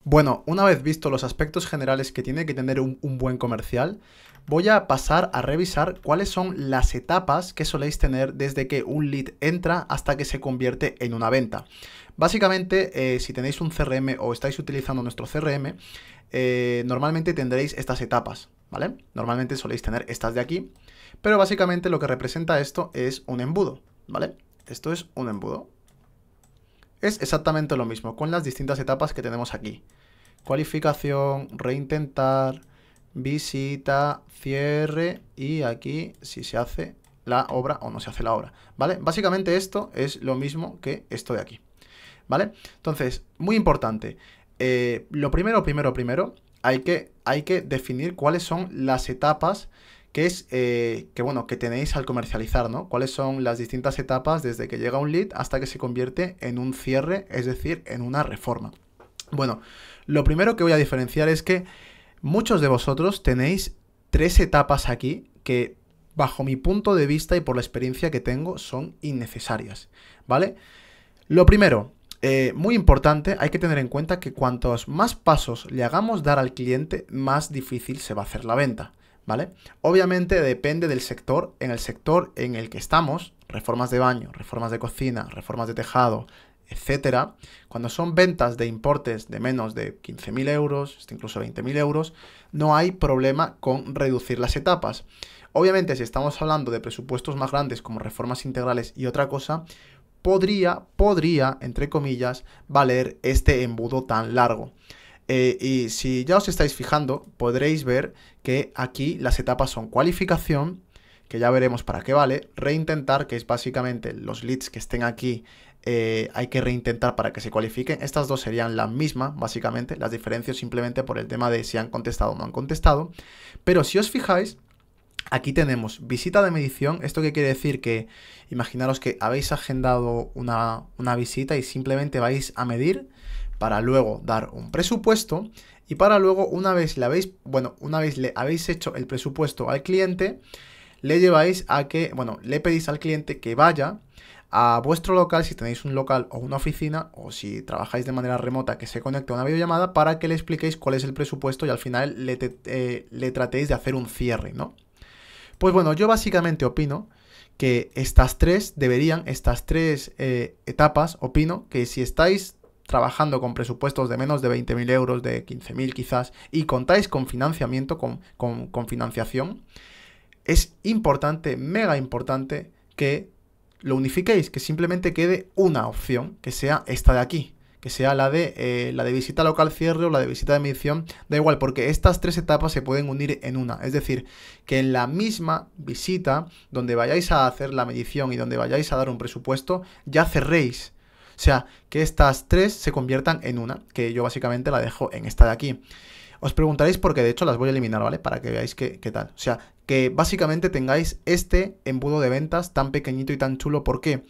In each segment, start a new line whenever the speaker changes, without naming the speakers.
Bueno, una vez visto los aspectos generales que tiene que tener un buen comercial, voy a pasar a revisar cuáles son las etapas que soléis tener desde que un lead entra hasta que se convierte en una venta. Básicamente, si tenéis un CRM o estáis utilizando nuestro CRM, normalmente tendréis estas etapas, ¿vale? Normalmente soléis tener estas de aquí, pero básicamente lo que representa esto es un embudo, ¿vale? Esto es un embudo. Es exactamente lo mismo, con las distintas etapas que tenemos aquí. Cualificación, reintentar, visita, cierre y aquí si se hace la obra o no se hace la obra, ¿vale? Básicamente esto es lo mismo que esto de aquí, ¿vale? Entonces, muy importante, lo primero, hay que definir cuáles son las etapas que tenéis al comercializar, ¿no? Cuáles son las distintas etapas desde que llega un lead hasta que se convierte en un cierre, es decir, en una reforma. Bueno, lo primero que voy a diferenciar es que muchos de vosotros tenéis 3 etapas aquí que, bajo mi punto de vista y por la experiencia que tengo, son innecesarias, ¿vale? Lo primero, muy importante, hay que tener en cuenta que cuantos más pasos le hagamos dar al cliente, más difícil se va a hacer la venta, ¿vale? Obviamente depende del sector. En el sector en el que estamos, reformas de baño, reformas de cocina, reformas de tejado, etcétera, cuando son ventas de importes de menos de 15.000 euros, incluso 20.000 euros, no hay problema con reducir las etapas. Obviamente, si estamos hablando de presupuestos más grandes como reformas integrales y otra cosa, podría, entre comillas, valer este embudo tan largo. Y si ya os estáis fijando, podréis ver que aquí las etapas son cualificación, que ya veremos para qué vale, reintentar, que es básicamente los leads que estén aquí, hay que reintentar para que se cualifiquen. Estas dos serían la misma, básicamente, las diferencias simplemente por el tema de si han contestado o no han contestado. Pero si os fijáis, aquí tenemos visita de medición. ¿Esto qué quiere decir? Que imaginaros que habéis agendado una visita y simplemente vais a medir para luego dar un presupuesto y para luego, una vez le habéis hecho el presupuesto al cliente, le lleváis a que, le pedís al cliente que vaya a vuestro local, si tenéis un local o una oficina, o si trabajáis de manera remota, que se conecte a una videollamada para que le expliquéis cuál es el presupuesto y al final le tratéis de hacer un cierre, ¿no? Pues bueno, yo básicamente opino que estas tres etapas, opino que si estáis trabajando con presupuestos de menos de 20.000 euros, de 15.000 quizás, y contáis con financiamiento, con financiación, es importante, mega importante, que lo unifiquéis, que simplemente quede una opción, que sea esta de aquí, que sea la de visita local cierre o la de visita de medición, da igual, porque estas 3 etapas se pueden unir en una, es decir, que en la misma visita, donde vayáis a hacer la medición y donde vayáis a dar un presupuesto, ya cerréis. O sea, que estas 3 se conviertan en una, que yo básicamente la dejo en esta de aquí. Os preguntaréis por qué, de hecho las voy a eliminar, ¿vale? Para que veáis qué tal. O sea, que básicamente tengáis este embudo de ventas tan pequeñito y tan chulo. ¿Por qué?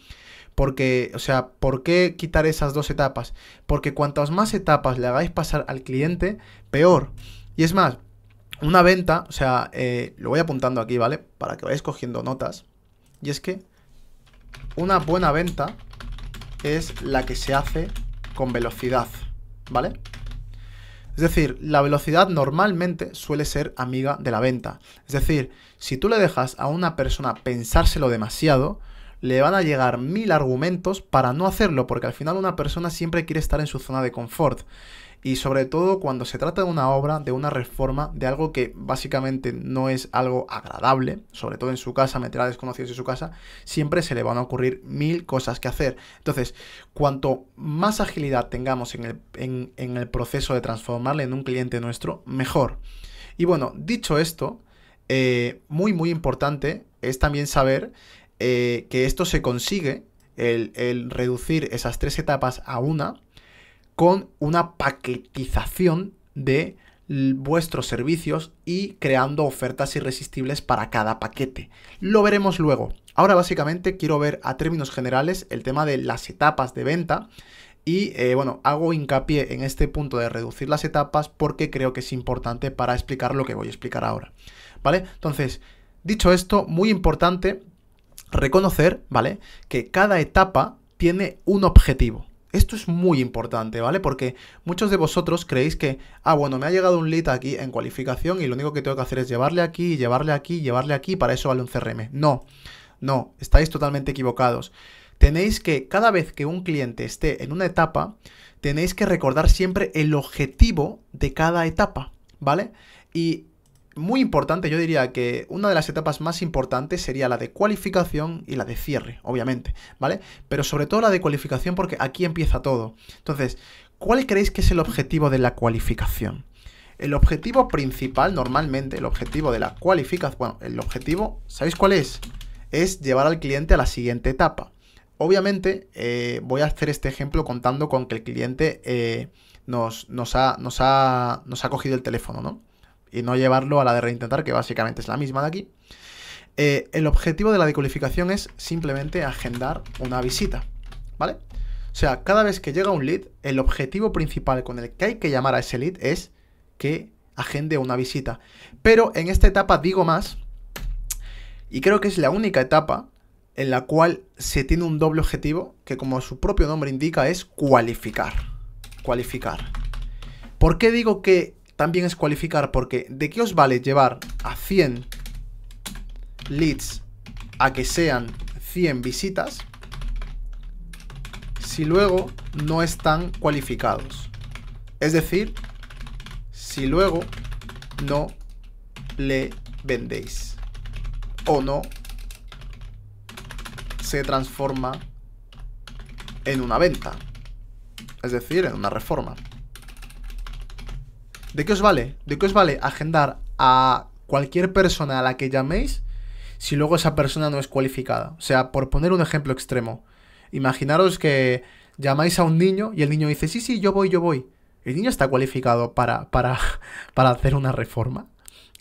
Porque, o sea, ¿por qué quitar esas 2 etapas? Porque cuantas más etapas le hagáis pasar al cliente, peor. Y es más, una venta, o sea, lo voy apuntando aquí, ¿vale? Para que vayáis cogiendo notas. Y es que una buena venta es la que se hace con velocidad, ¿vale? Es decir, la velocidad normalmente suele ser amiga de la venta. Es decir, si tú le dejas a una persona pensárselo demasiado, le van a llegar 1000 argumentos para no hacerlo, porque al final una persona siempre quiere estar en su zona de confort. Y sobre todo cuando se trata de una obra, de una reforma, de algo que básicamente no es algo agradable, sobre todo en su casa, meter a desconocidos en su casa, siempre se le van a ocurrir 1000 cosas que hacer. Entonces, cuanto más agilidad tengamos en el proceso de transformarle en un cliente nuestro, mejor. Y bueno, dicho esto, muy importante es también saber que esto se consigue, el reducir esas 3 etapas a una, con una paquetización de vuestros servicios y creando ofertas irresistibles para cada paquete. Lo veremos luego. Ahora básicamente quiero ver a términos generales el tema de las etapas de venta y hago hincapié en este punto de reducir las etapas porque creo que es importante para explicar lo que voy a explicar ahora, ¿vale? Entonces, dicho esto, muy importante reconocer, ¿vale?, que cada etapa tiene un objetivo. Esto es muy importante, ¿vale? Porque muchos de vosotros creéis que, bueno, me ha llegado un lead aquí en cualificación y lo único que tengo que hacer es llevarle aquí, llevarle aquí, llevarle aquí, para eso vale un CRM. No, no, estáis totalmente equivocados. Tenéis que, cada vez que un cliente esté en una etapa, tenéis que recordar siempre el objetivo de cada etapa, ¿vale? Y muy importante, yo diría que una de las etapas más importantes sería la de cualificación y la de cierre, obviamente, ¿vale? Pero sobre todo la de cualificación, porque aquí empieza todo. Entonces, ¿cuál creéis que es el objetivo de la cualificación? El objetivo principal, normalmente, el objetivo de la cualificación, bueno, el objetivo, ¿sabéis cuál es? Es llevar al cliente a la siguiente etapa. Obviamente, voy a hacer este ejemplo contando con que el cliente nos ha cogido el teléfono, ¿no? Y no llevarlo a la de reintentar, que básicamente es la misma de aquí. El objetivo de la decualificación es simplemente agendar una visita, ¿vale? O sea, cada vez que llega un lead, el objetivo principal con el que hay que llamar a ese lead es que agende una visita. Pero en esta etapa digo más, y creo que es la única etapa en la cual se tiene un doble objetivo, que como su propio nombre indica es cualificar. Cualificar. ¿Por qué digo que también es cualificar? Porque ¿de qué os vale llevar a 100 leads a que sean 100 visitas si luego no están cualificados? Es decir, si luego no le vendéis o no se transforma en una venta, es decir, en una reforma. ¿De qué os vale? ¿De qué os vale agendar a cualquier persona a la que llaméis si luego esa persona no es cualificada? O sea, por poner un ejemplo extremo, imaginaros que llamáis a un niño y el niño dice, sí, yo voy. ¿El niño está cualificado para hacer una reforma?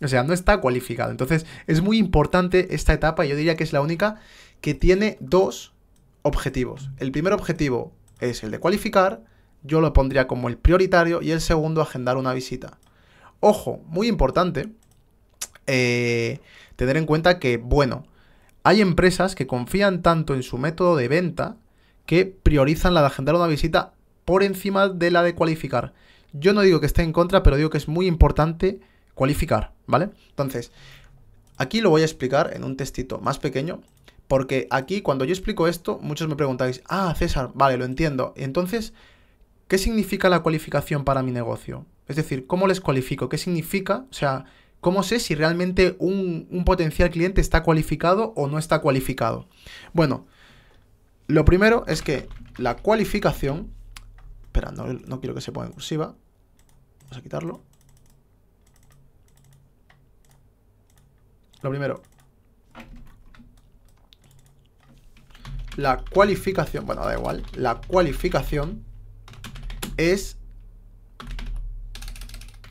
O sea, no está cualificado. Entonces, es muy importante esta etapa y yo diría que es la única que tiene dos objetivos. El primer objetivo es el de cualificar. Yo lo pondría como el prioritario, y el segundo, agendar una visita. Ojo, muy importante, tener en cuenta que, bueno, hay empresas que confían tanto en su método de venta que priorizan la de agendar una visita por encima de la de cualificar. Yo no digo que esté en contra, pero digo que es muy importante cualificar, ¿vale? Entonces, aquí lo voy a explicar en un textito más pequeño, porque aquí cuando yo explico esto, muchos me preguntáis, César, vale, lo entiendo. Entonces, ¿qué significa la cualificación para mi negocio? Es decir, ¿cómo les cualifico? ¿Qué significa? O sea, ¿cómo sé si realmente un potencial cliente está cualificado o no está cualificado? Bueno, lo primero es que la cualificación... Espera, no quiero que se ponga en cursiva. Vamos a quitarlo. Lo primero. La cualificación... Bueno, da igual. La cualificación es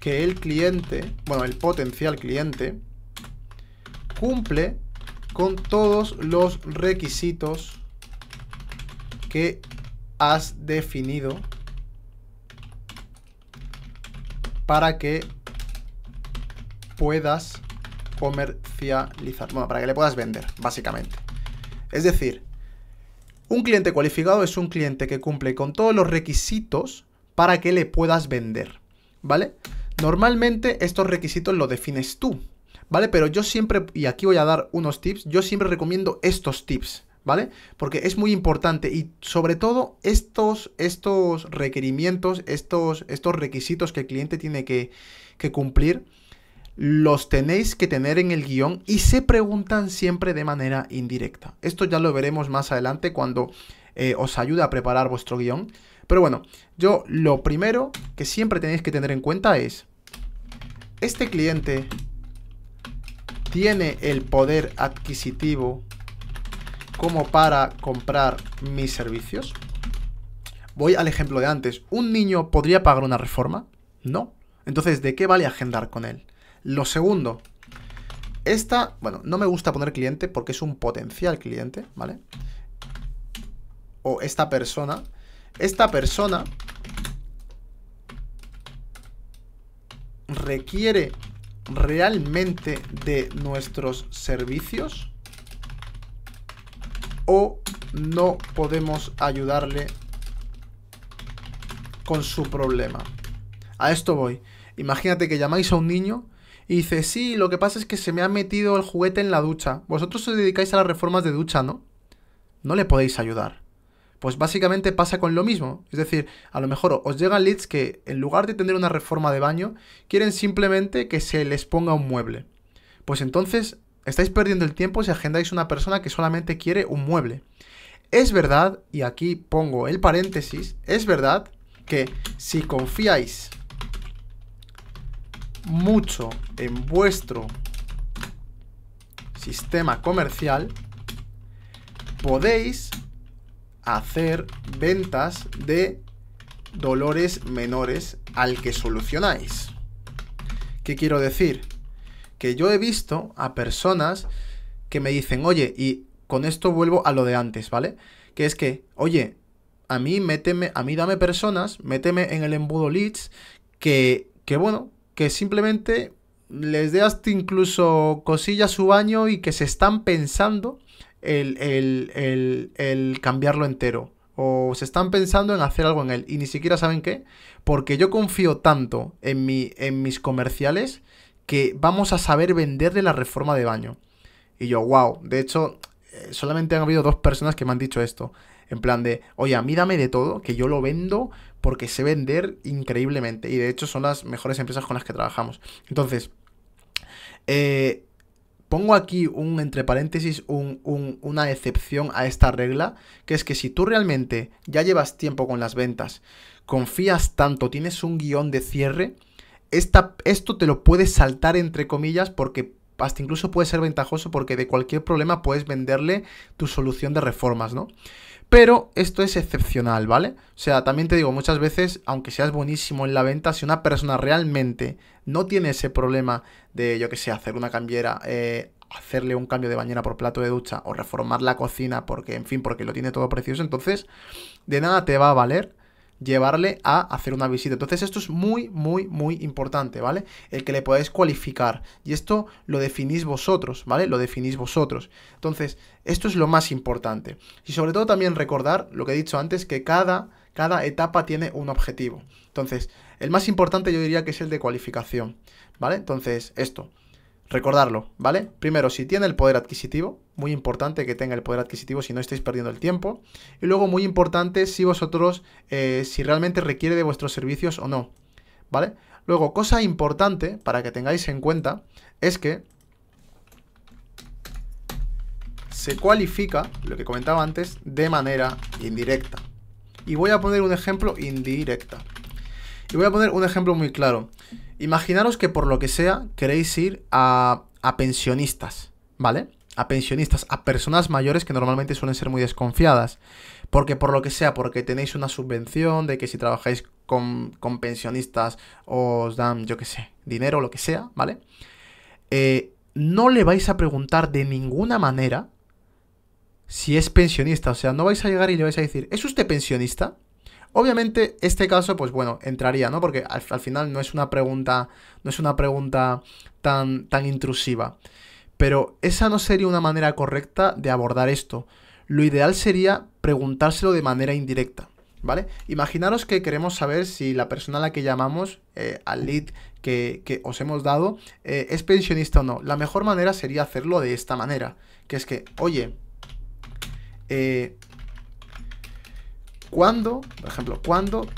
que el cliente, bueno, el potencial cliente, cumple con todos los requisitos que has definido para que puedas comercializar, bueno, para que le puedas vender, básicamente. Es decir, un cliente cualificado es un cliente que cumple con todos los requisitos para que le puedas vender, ¿vale? Normalmente estos requisitos los defines tú, ¿vale? Pero yo siempre, y aquí voy a dar unos tips, yo siempre recomiendo estos tips, ¿vale? Porque es muy importante y sobre todo estos requerimientos, estos requisitos que el cliente tiene que cumplir, los tenéis que tener en el guión y se preguntan siempre de manera indirecta. Esto ya lo veremos más adelante cuando os ayude a preparar vuestro guión. Pero bueno, yo lo primero que siempre tenéis que tener en cuenta es: ¿este cliente tiene el poder adquisitivo como para comprar mis servicios? Voy al ejemplo de antes. ¿Un niño podría pagar una reforma? No. Entonces, ¿de qué vale agendar con él? Lo segundo, bueno, no me gusta poner cliente porque es un potencial cliente, ¿vale? O esta persona requiere realmente de nuestros servicios o no podemos ayudarle con su problema. A esto voy. Imagínate que llamáis a un niño y dice, sí, lo que pasa es que se me ha metido el juguete en la ducha. Vosotros os dedicáis a las reformas de ducha, ¿no? No le podéis ayudar. Pues básicamente pasa con lo mismo. Es decir, a lo mejor os llegan leads que en lugar de tener una reforma de baño, quieren simplemente que se les ponga un mueble. Pues entonces estáis perdiendo el tiempo si agendáis una persona que solamente quiere un mueble. Es verdad, y aquí pongo el paréntesis, es verdad que si confiáis mucho en vuestro sistema comercial, podéis hacer ventas de dolores menores al que solucionáis. ¿Qué quiero decir? Que yo he visto a personas que me dicen, oye, y con esto vuelvo a lo de antes, ¿vale? Que es que, oye, a mí dame personas, méteme en el embudo leads que bueno, que simplemente les dé hasta incluso cosilla a su baño y que se están pensando el cambiarlo entero. O se están pensando en hacer algo en él y ni siquiera saben qué. Porque yo confío tanto en mis comerciales que vamos a saber venderle la reforma de baño. Y yo, wow, de hecho, solamente han habido 2 personas que me han dicho esto. En plan de, oye, a mí dame de todo, que yo lo vendo porque sé vender increíblemente. Y de hecho son las mejores empresas con las que trabajamos. Entonces, pongo aquí entre paréntesis una excepción a esta regla, que es que si tú realmente ya llevas tiempo con las ventas, confías tanto, tienes un guión de cierre, esto te lo puedes saltar entre comillas porque hasta incluso puede ser ventajoso porque de cualquier problema puedes venderle tu solución de reformas, ¿no? Pero esto es excepcional, ¿vale? O sea, también te digo, muchas veces, aunque seas buenísimo en la venta, si una persona realmente no tiene ese problema de, yo que sé, hacer una cambiera, hacerle un cambio de bañera por plato de ducha o reformar la cocina porque, en fin, porque lo tiene todo precioso, entonces de nada te va a valer llevarle a hacer una visita. Entonces esto es muy, muy, muy importante, ¿vale? El que le podáis cualificar. Y esto lo definís vosotros, ¿vale? Lo definís vosotros. Entonces, esto es lo más importante. Y sobre todo también recordar lo que he dicho antes, que cada etapa tiene un objetivo. Entonces, el más importante yo diría que es el de cualificación, ¿vale? Entonces, esto. Recordarlo, ¿vale? Primero, si tiene el poder adquisitivo, muy importante que tenga el poder adquisitivo si no estáis perdiendo el tiempo. Y luego, muy importante, si vosotros, si realmente requiere de vuestros servicios o no, ¿vale? Luego, cosa importante para que tengáis en cuenta es que se cualifica, lo que comentaba antes, de manera indirecta. Y voy a poner un ejemplo indirecta. Y voy a poner un ejemplo muy claro. Imaginaros que por lo que sea queréis ir a pensionistas, ¿vale? A pensionistas, a personas mayores que normalmente suelen ser muy desconfiadas. Porque por lo que sea, porque tenéis una subvención de que si trabajáis con pensionistas os dan, yo qué sé, dinero o lo que sea, ¿vale? No le vais a preguntar de ninguna manera si es pensionista. O sea, no vais a llegar y le vais a decir, ¿es usted pensionista? Obviamente, este caso, pues bueno, entraría, ¿no? Porque al final no es una pregunta tan intrusiva. Pero esa no sería una manera correcta de abordar esto. Lo ideal sería preguntárselo de manera indirecta, ¿vale? Imaginaros que queremos saber si la persona a la que llamamos, al lead que os hemos dado, es pensionista o no. La mejor manera sería hacerlo de esta manera, que es que, oye, ¿cuándo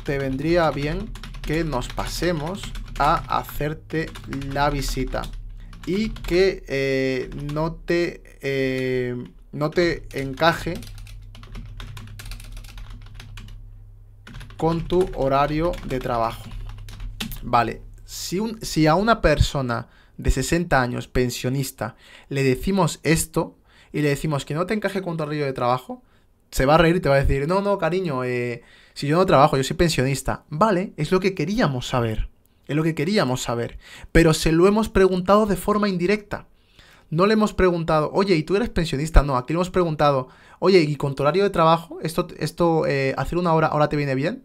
te vendría bien que nos pasemos a hacerte la visita? Y que no te encaje con tu horario de trabajo. Vale, si a una persona de 60 años, pensionista, le decimos esto y le decimos que no te encaje con tu horario de trabajo, se va a reír y te va a decir, no, cariño, si yo no trabajo, yo soy pensionista. Vale, es lo que queríamos saber. Es lo que queríamos saber. Pero se lo hemos preguntado de forma indirecta. No le hemos preguntado, oye, ¿y tú eres pensionista? No, aquí le hemos preguntado, oye, ¿y con tu horario de trabajo, hacer una hora ahora te viene bien?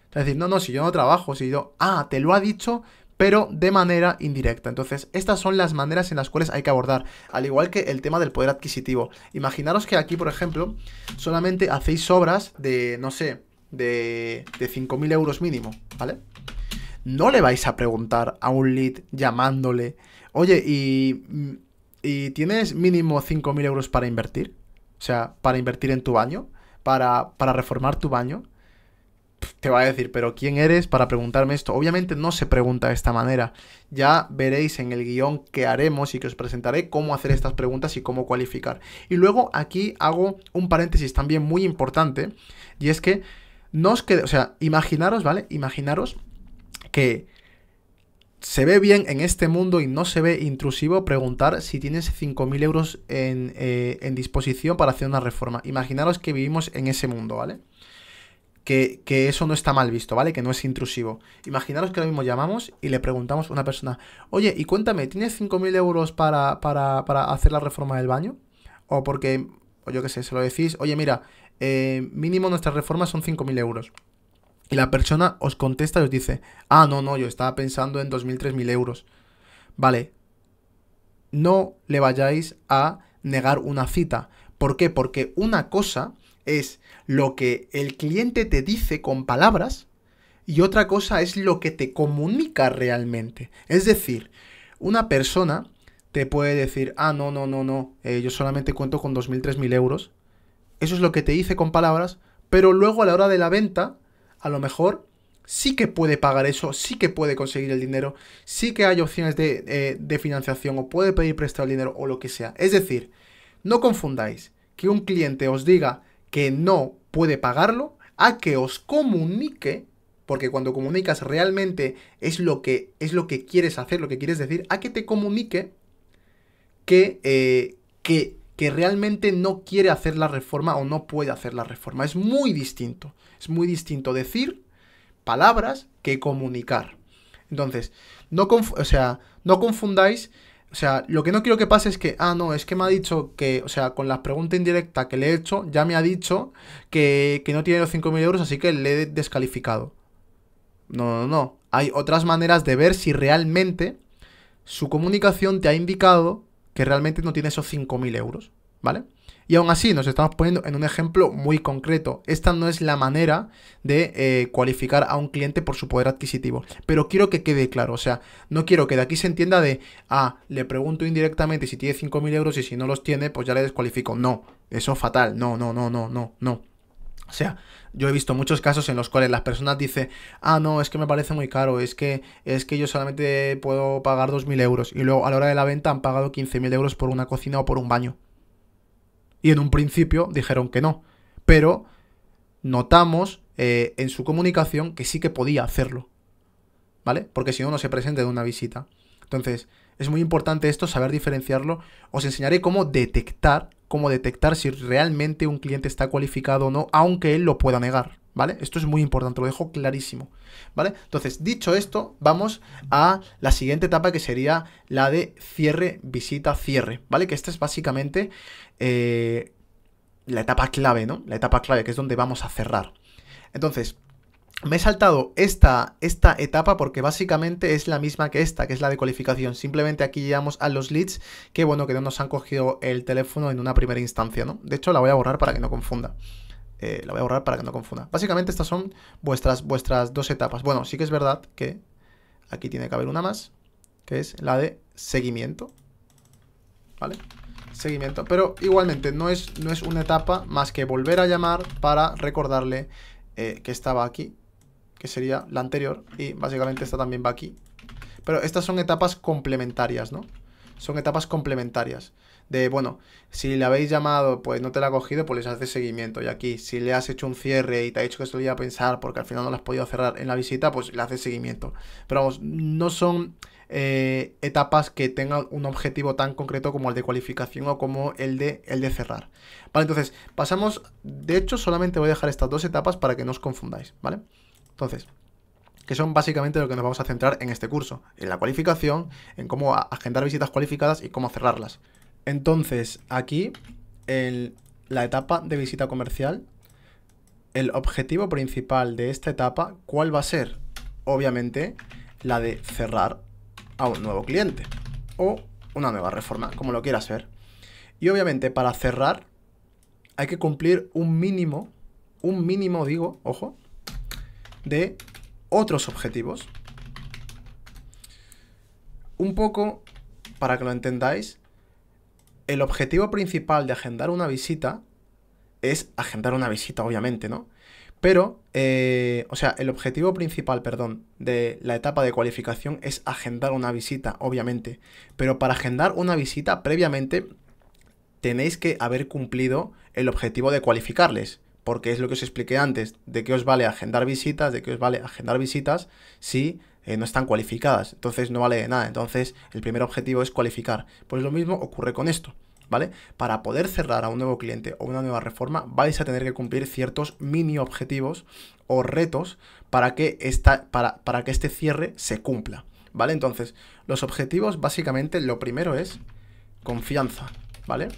Es decir, no, si yo no trabajo, si yo... Ah, te lo ha dicho, pero de manera indirecta. Entonces, estas son las maneras en las cuales hay que abordar. Al igual que el tema del poder adquisitivo. Imaginaros que aquí, por ejemplo, solamente hacéis obras de, no sé, de 5.000 euros mínimo, ¿vale? No le vais a preguntar a un lead llamándole, oye, ¿y tienes mínimo 5.000 euros para invertir? O sea, para invertir en tu baño, para reformar tu baño. Te va a decir, pero ¿quién eres para preguntarme esto? Obviamente no se pregunta de esta manera. Ya veréis en el guión que haremos y que os presentaré cómo hacer estas preguntas y cómo cualificar. Y luego aquí hago un paréntesis también muy importante, y es que no os quede, o sea, imaginaros, ¿vale? Imaginaros que se ve bien en este mundo y no se ve intrusivo preguntar si tienes 5.000 euros en disposición para hacer una reforma. Imaginaros que vivimos en ese mundo, ¿vale? Que eso no está mal visto, ¿vale? Que no es intrusivo. Imaginaros que ahora mismo llamamos y le preguntamos a una persona, oye, y cuéntame, ¿tienes 5.000 euros para hacer la reforma del baño? O porque, o yo qué sé, se lo decís, oye, mira, mínimo nuestras reformas son 5.000 euros. Y la persona os contesta y os dice, ah, no, yo estaba pensando en 2.000, 3.000 euros. Vale, no le vayáis a negar una cita. ¿Por qué? Porque una cosa es lo que el cliente te dice con palabras y otra cosa es lo que te comunica realmente. Es decir, una persona te puede decir, ah, no, yo solamente cuento con 2.000, 3.000 euros. Eso es lo que te dice con palabras, pero luego a la hora de la venta, a lo mejor sí que puede pagar eso, sí que puede conseguir el dinero, sí que hay opciones de financiación o puede pedir prestado el dinero o lo que sea. Es decir, no confundáis que un cliente os diga que no puede pagarlo a que os comunique, porque cuando comunicas realmente es lo que quieres hacer, lo que quieres decir, a que te comunique que realmente no quiere hacer la reforma o no puede hacer la reforma. Es muy distinto decir palabras que comunicar. Entonces, no confundáis. O sea, lo que no quiero que pase es que, no, es que me ha dicho que, o sea, con la pregunta indirecta que le he hecho, ya me ha dicho que no tiene los 5.000 euros, así que le he descalificado. No. Hay otras maneras de ver si realmente su comunicación te ha indicado que realmente no tiene esos 5.000 euros, ¿vale? Y aún así nos estamos poniendo en un ejemplo muy concreto. Esta no es la manera de cualificar a un cliente por su poder adquisitivo. Pero quiero que quede claro, o sea, no quiero que de aquí se entienda de, le pregunto indirectamente si tiene 5.000 euros y si no los tiene, pues ya le descualifico. No, eso es fatal, no. O sea, yo he visto muchos casos en los cuales las personas dicen, no, es que me parece muy caro, es que yo solamente puedo pagar 2.000 euros. Y luego a la hora de la venta han pagado 15.000 euros por una cocina o por un baño. Y en un principio dijeron que no. Pero notamos en su comunicación que sí que podía hacerlo. ¿Vale? Porque si no, no se presenta en una visita. Entonces, es muy importante esto, saber diferenciarlo. Os enseñaré cómo detectar si realmente un cliente está cualificado o no, aunque él lo pueda negar. ¿Vale? Esto es muy importante, lo dejo clarísimo. ¿Vale? Entonces, dicho esto, vamos a la siguiente etapa, que sería la de cierre, visita, cierre. ¿Vale? Que esta es básicamente la etapa clave, ¿no? La etapa clave, que es donde vamos a cerrar. Entonces, me he saltado esta etapa porque básicamente es la misma que esta, que es la de cualificación. Simplemente aquí llegamos a los leads que, bueno, que no nos han cogido el teléfono en una primera instancia, ¿no? De hecho, la voy a borrar para que no confunda. Básicamente estas son vuestras dos etapas. Bueno, sí que es verdad que aquí tiene que haber una más, que es la de seguimiento. ¿Vale? Seguimiento. Pero igualmente no es una etapa más que volver a llamar para recordarle que estaba aquí, que sería la anterior, y básicamente esta también va aquí. Pero estas son etapas complementarias, ¿no? Son etapas complementarias. De, bueno, si le habéis llamado, pues no te la ha cogido, pues les haces seguimiento. Y aquí, si le has hecho un cierre y te ha dicho que se lo iba a pensar porque al final no lo has podido cerrar en la visita, pues le haces seguimiento. Pero vamos, no son etapas que tengan un objetivo tan concreto como el de cualificación o como el de cerrar. Vale, entonces, pasamos. De hecho, solamente voy a dejar estas dos etapas para que no os confundáis, ¿vale? Entonces, que son básicamente lo que nos vamos a centrar en este curso, en la cualificación, en cómo agendar visitas cualificadas y cómo cerrarlas. Entonces, aquí, en la etapa de visita comercial, el objetivo principal de esta etapa, ¿cuál va a ser? Obviamente, la de cerrar a un nuevo cliente o una nueva reforma, como lo quieras ver. Y obviamente, para cerrar, hay que cumplir un mínimo digo, ojo, de otros objetivos. Un poco, para que lo entendáis, el objetivo principal de agendar una visita es agendar una visita, obviamente, ¿no? Pero, o sea, el objetivo principal, perdón, de la etapa de cualificación es agendar una visita, obviamente. Pero para agendar una visita, previamente tenéis que haber cumplido el objetivo de cualificarles. Porque es lo que os expliqué antes, de qué os vale agendar visitas, si no están cualificadas. Entonces no vale de nada. Entonces el primer objetivo es cualificar. Pues lo mismo ocurre con esto, ¿vale? Para poder cerrar a un nuevo cliente o una nueva reforma, vais a tener que cumplir ciertos mini objetivos o retos para que este cierre se cumpla, ¿vale? Entonces, los objetivos, básicamente, lo primero es confianza, ¿vale?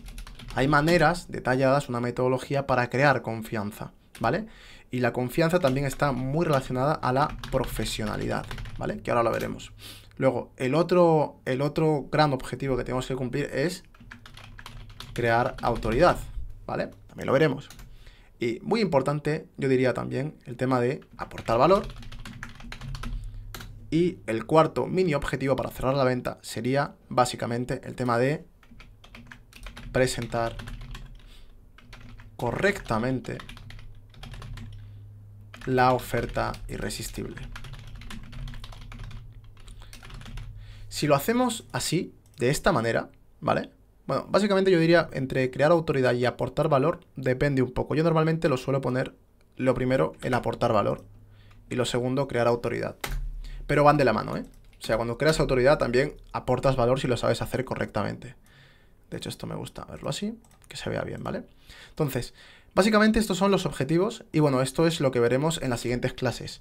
Hay maneras detalladas, una metodología para crear confianza, ¿vale? Y la confianza también está muy relacionada a la profesionalidad, ¿vale? Que ahora lo veremos. Luego, el otro gran objetivo que tenemos que cumplir es crear autoridad, ¿vale? También lo veremos. Y muy importante, yo diría también, el tema de aportar valor. Y el cuarto mini objetivo para cerrar la venta sería básicamente el tema de presentar correctamente la oferta irresistible. Si lo hacemos así, de esta manera, ¿vale? Bueno, básicamente yo diría entre crear autoridad y aportar valor depende un poco. Yo normalmente lo suelo poner lo primero el aportar valor y lo segundo crear autoridad. Pero van de la mano, ¿eh? O sea, cuando creas autoridad también aportas valor si lo sabes hacer correctamente. De hecho, esto me gusta verlo así, que se vea bien, ¿vale? Entonces, básicamente estos son los objetivos y bueno, esto es lo que veremos en las siguientes clases.